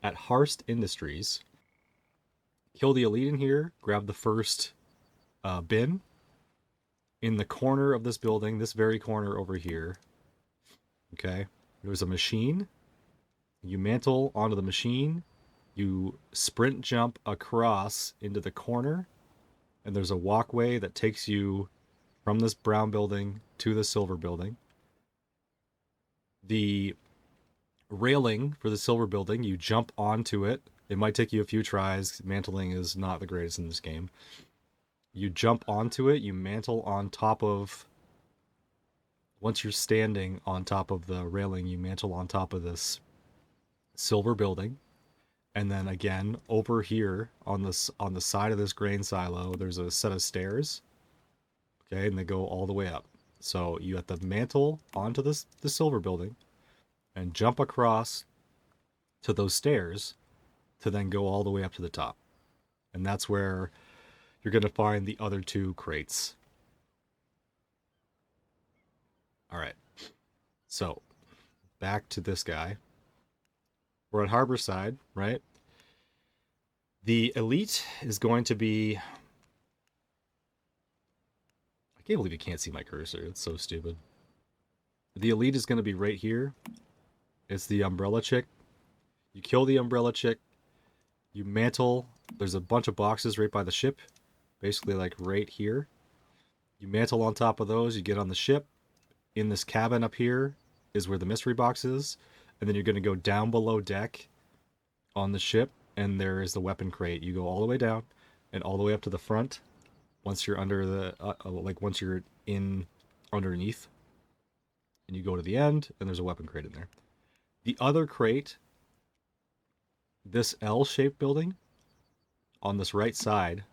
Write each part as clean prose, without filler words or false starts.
at Hearst Industries. Kill the elite in here, grab the first bin. In the corner of this building, this very corner over here, okay, there's a machine. You mantle onto the machine. You sprint jump across into the corner, and there's a walkway that takes you from this brown building to the silver building. The railing for the silver building, you jump onto it. It might take you a few tries. Mantling is not the greatest in this game. You jump onto it, you mantle on top of... Once you're standing on top of the railing, you mantle on top of this silver building. And then again, over here on the side of this grain silo, there's a set of stairs. Okay, and they go all the way up. So you have to mantle onto the silver building and jump across to those stairs to then go all the way up to the top. And that's where you're going to find the other two crates. All right. So, back to this guy. We're at Harborside, right? The elite is going to be... I can't believe you can't see my cursor. It's so stupid. The elite is going to be right here. It's the umbrella chick. You kill the umbrella chick. You mantle. There's a bunch of boxes right by the ship. Basically like right here. You mantle on top of those. You get on the ship. In this cabin up here is where the mystery box is. And then you're going to go down below deck on the ship. And there is the weapon crate. You go all the way down and all the way up to the front. Once you're under the... once you're in underneath. And you go to the end. And there's a weapon crate in there. The other crate... This L-shaped building. On this right side...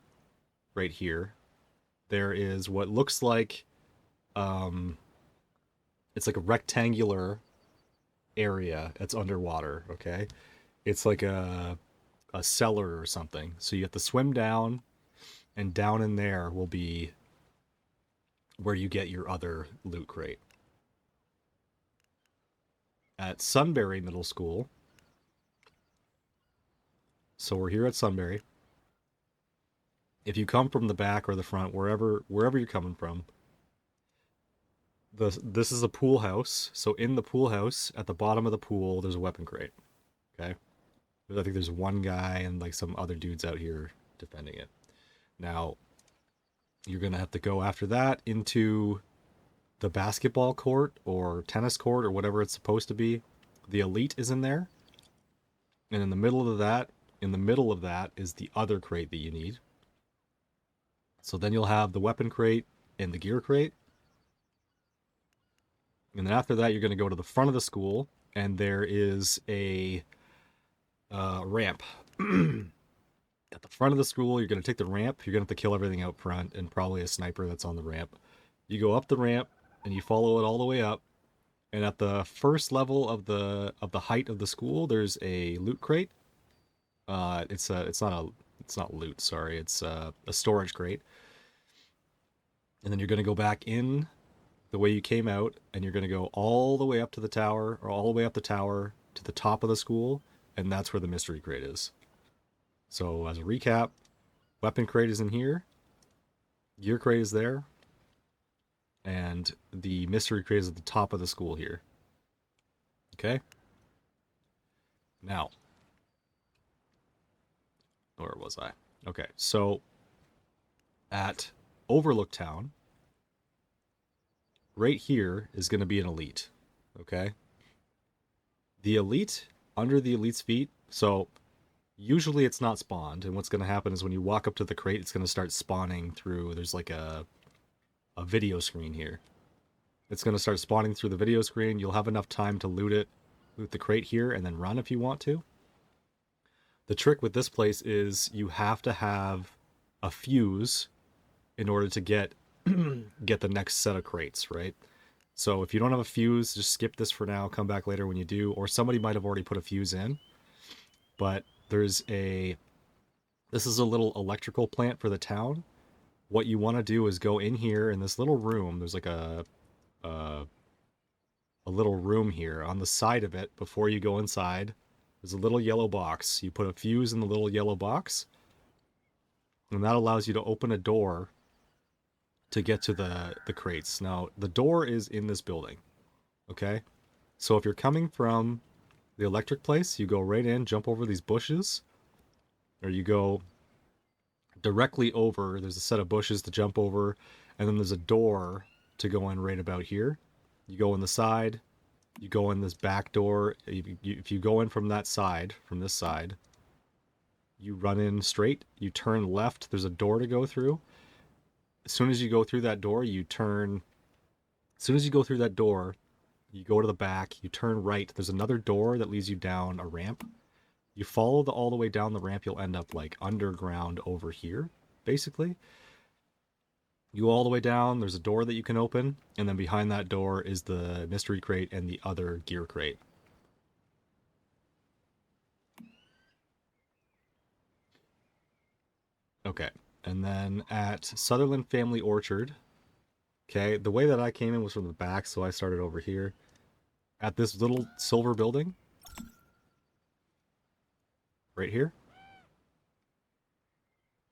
Right here. There is what looks like... it's like a rectangular area that's underwater, okay? It's like a cellar or something. So you have to swim down, and down in there will be where you get your other loot crate. At Sunbury Middleschool, so we're here at Sunbury. If you come from the back or the front, wherever you're coming from, this is a pool house. So in the pool house, at the bottom of the pool, there's a weapon crate. Okay? I think there's one guy and like some other dudes out here defending it. Now, you're going to have to go after that into the basketball court or tennis court or whatever it's supposed to be. The elite is in there. And in the middle of that is the other crate that you need. So then you'll have the weapon crate and the gear crate. And then after that, you're going to go to the front of the school, and there is a ramp. At the front of the school, you're going to take the ramp. You're going to have to kill everything out front, and probably a sniper that's on the ramp. You go up the ramp, and you follow it all the way up. And at the first level of the height of the school, there's a loot crate. It's not loot. Sorry, it's a storage crate. And then you're going to go back in the way you came out, and you're going to go all the way up to the tower, or all the way up the tower to the top of the school, and that's where the mystery crate is. So, as a recap, weapon crate is in here, gear crate is there, and the mystery crate is at the top of the school here. Okay? Now, where was I? Okay, so, at Overlook Town, right here is going to be an elite, okay? The elite, under the elite's feet, so usually it's not spawned, and what's going to happen is when you walk up to the crate, it's going to start spawning through, there's like a video screen here. It's going to start spawning through the video screen. You'll have enough time to loot the crate here, and then run if you want to. The trick with this place is you have to have a fuse in order to get the next set of crates, right? So if you don't have a fuse, just skip this for now, come back later when you do, or somebody might have already put a fuse in. But this is a little electrical plant for the town. What you want to do is go in here in this little room. There's like a little room here on the side of it. Before you go inside, There's a little yellow box. You put a fuse in the little yellow box, and that allows you to open a door to get to the crates. Now, the door is in this building, okay? So if you're coming from the electric place, you go right in, jump over these bushes, or you go directly over. There's a set of bushes to jump over, and then there's a door to go in right about here. You go in the side, you go in this back door. If you go in from that side, from this side, you run in straight, you turn left, there's a door to go through. As soon as you go through that door, you turn... As soon as you go through that door, you go to the back, you turn right, there's another door that leads you down a ramp. You follow all the way down the ramp, you'll end up like underground over here, basically. You go all the way down, there's a door that you can open, and then behind that door is the mystery crate and the other gear crate. Okay, and then at Sutherland Family Orchard, okay, the way that I came in was from the back, so I started over here. At this little silver building, right here,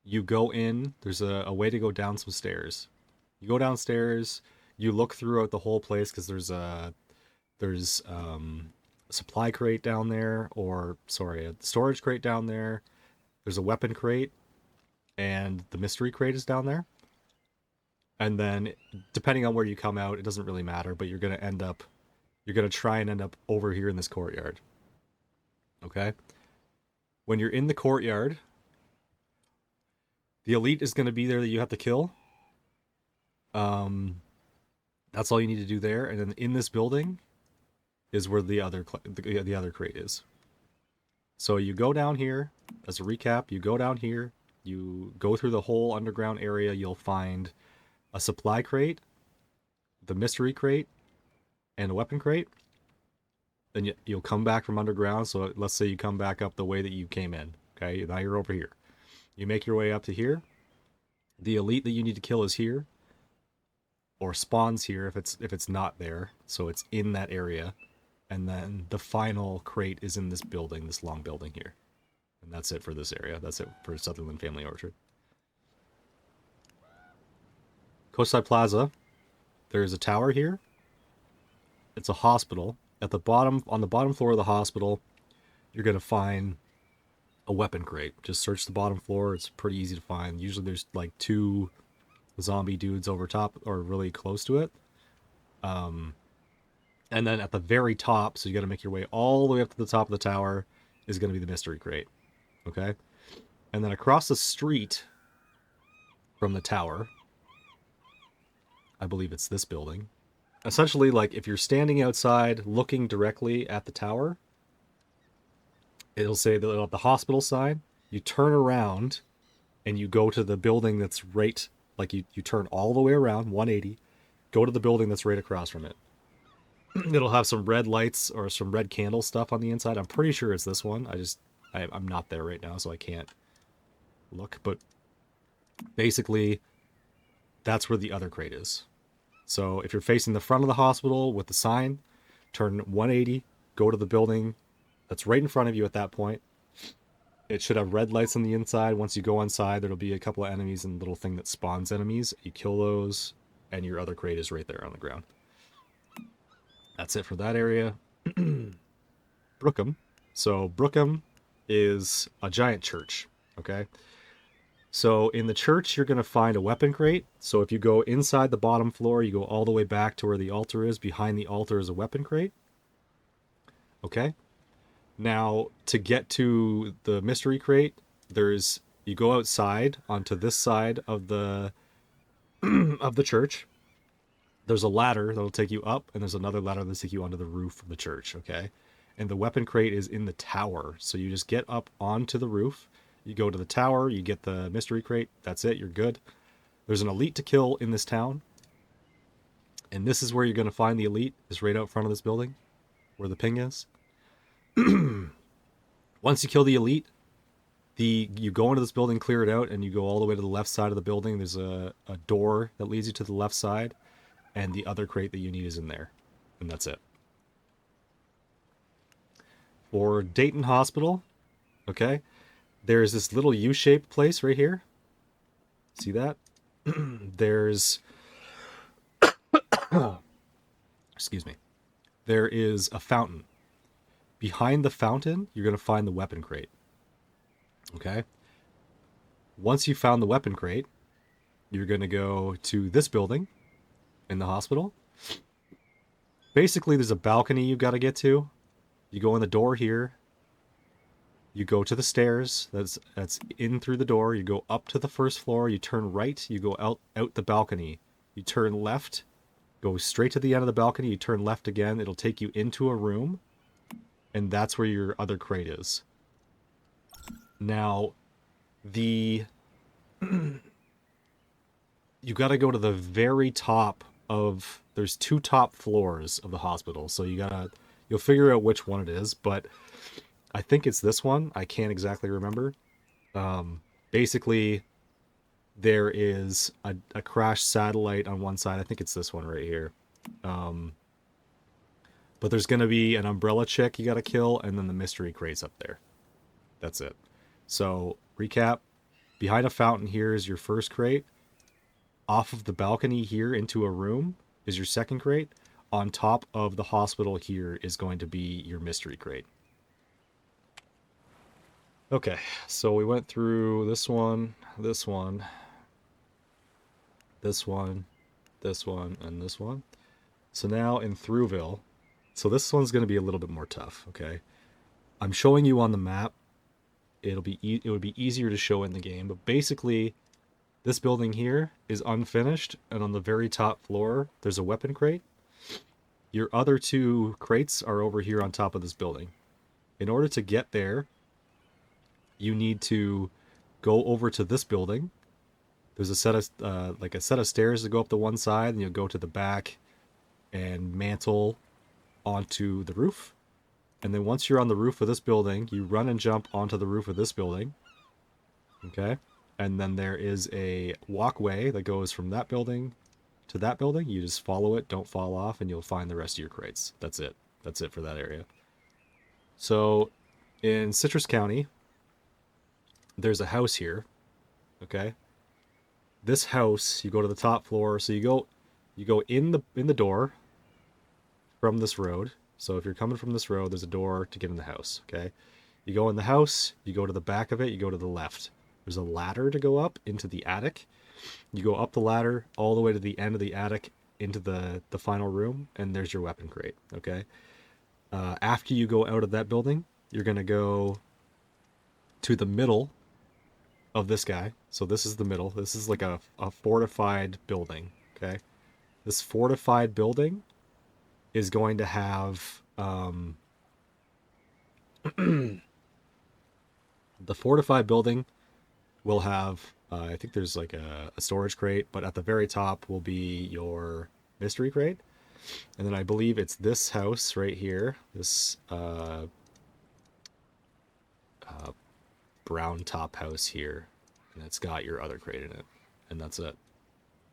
you go in, there's a way to go down some stairs. You go downstairs, you look throughout the whole place, because there's a supply crate down there, or, sorry, a storage crate down there. There's a weapon crate, and the mystery crate is down there. And then, depending on where you come out, it doesn't really matter, but you're going to try and end up over here in this courtyard. Okay? When you're in the courtyard, the elite is going to be there that you have to kill. That's all you need to do there. And then in this building is where the other crate is. So you go down here, as a recap, you go down here, you go through the whole underground area, you'll find a supply crate, the mystery crate, and a weapon crate. Then you'll come back from underground, so let's say you come back up the way that you came in. Okay, now you're over here. You make your way up to here. The elite that you need to kill is here, or spawns here if it's not there, so it's in that area. And then the final crate is in this building, this long building here. And that's it for this area. That's it for Sutherland Family Orchard. Coastside Plaza, there's a tower here. It's a hospital. At the bottom, on the bottom floor of the hospital, you're going to find a weapon crate. Just search the bottom floor. It's pretty easy to find. Usually there's like 2 zombie dudes over top or really close to it. And then at the very top, so you got to make your way all the way up to the top of the tower, is going to be the mystery crate. Okay? And then across the street from the tower, I believe it's this building. Essentially, like, if you're standing outside looking directly at the tower, it'll say that at the hospital side, you turn around and you go to the building that's right, like you turn all the way around, 180, go to the building that's right across from it. It'll have some red lights or some red candle stuff on the inside. I'm pretty sure it's this one. I'm not there right now, so I can't look. But basically, that's where the other crate is. So if you're facing the front of the hospital with the sign, turn 180, go to the building that's right in front of you at that point. It should have red lights on the inside. Once you go inside, there'll be a couple of enemies and a little thing that spawns enemies. You kill those, and your other crate is right there on the ground. That's it for that area. Brookham. So Brookham is a giant church, okay? So in the church, you're going to find a weapon crate. So if you go inside the bottom floor, you go all the way back to where the altar is. Behind the altar is a weapon crate. Okay? Now, to get to the mystery crate, you go outside onto this side of the of the church. There's a ladder that'll take you up, and there's another ladder that'll take you onto the roof of the church, okay? And the weapon crate is in the tower. So you just get up onto the roof. You go to the tower, you get the mystery crate. That's it, you're good. There's an elite to kill in this town. And this is where you're going to find the elite, is right out front of this building, where the ping is. Once you kill the elite, you go into this building, clear it out, and you go all the way to the left side of the building. There's a door that leads you to the left side, and the other crate that you need is in there. And that's it. For Dayton Hospital, okay, there's this little U-shaped place right here. See that? There's, excuse me, there is a fountain. Behind the fountain, you're going to find the weapon crate. Okay? Once you found the weapon crate, you're going to go to this building in the hospital. Basically, there's a balcony you've got to get to. You go in the door here. You go to the stairs. That's in through the door. You go up to the first floor. You turn right. You go out the balcony. You turn left. Go straight to the end of the balcony. You turn left again. It'll take you into a room. And that's where your other crate is. Now, you got to go to the very top of... There's 2 top floors of the hospital. So you'll figure out which one it is. But I think it's this one. I can't exactly remember. Basically, there is a crashed satellite on one side. I think it's this one right here. But there's going to be an umbrella chick you got to kill, and then the mystery crate's up there. That's it. So, recap. Behind a fountain here is your first crate. Off of the balcony here into a room is your second crate. On top of the hospital here is going to be your mystery crate. Okay, so we went through this one, this one, this one, this one, and this one. So now in Throughville, so this one's going to be a little bit more tough, okay? I'm showing you on the map. It would be easier to show in the game, but basically this building here is unfinished, and on the very top floor there's a weapon crate. Your other 2 crates are over here on top of this building. In order to get there, you need to go over to this building. There's a set of stairs to go up the one side, and you'll go to the back and mantle onto the roof. And then once you're on the roof of this building, you run and jump onto the roof of this building. Okay? And then there is a walkway that goes from that building to that building. You just follow it, don't fall off, and you'll find the rest of your crates. That's it. That's it for that area. So, in Citrus County, there's a house here. Okay? This house, you go to the top floor, so you go in the door from this road. So if you're coming from this road, there's a door to get in the house, okay? You go in the house, you go to the back of it, you go to the left. There's a ladder to go up into the attic. You go up the ladder all the way to the end of the attic into the final room, and there's your weapon crate, okay? After you go out of that building, you're going to go to the middle of this guy. So this is the middle. This is like a fortified building, okay? This fortified building is going to have the fortified building will have I think there's like a storage crate, but at the very top will be your mystery crate. And then I believe it's this house right here, this brown top house here, and it's got your other crate in it, and that's it.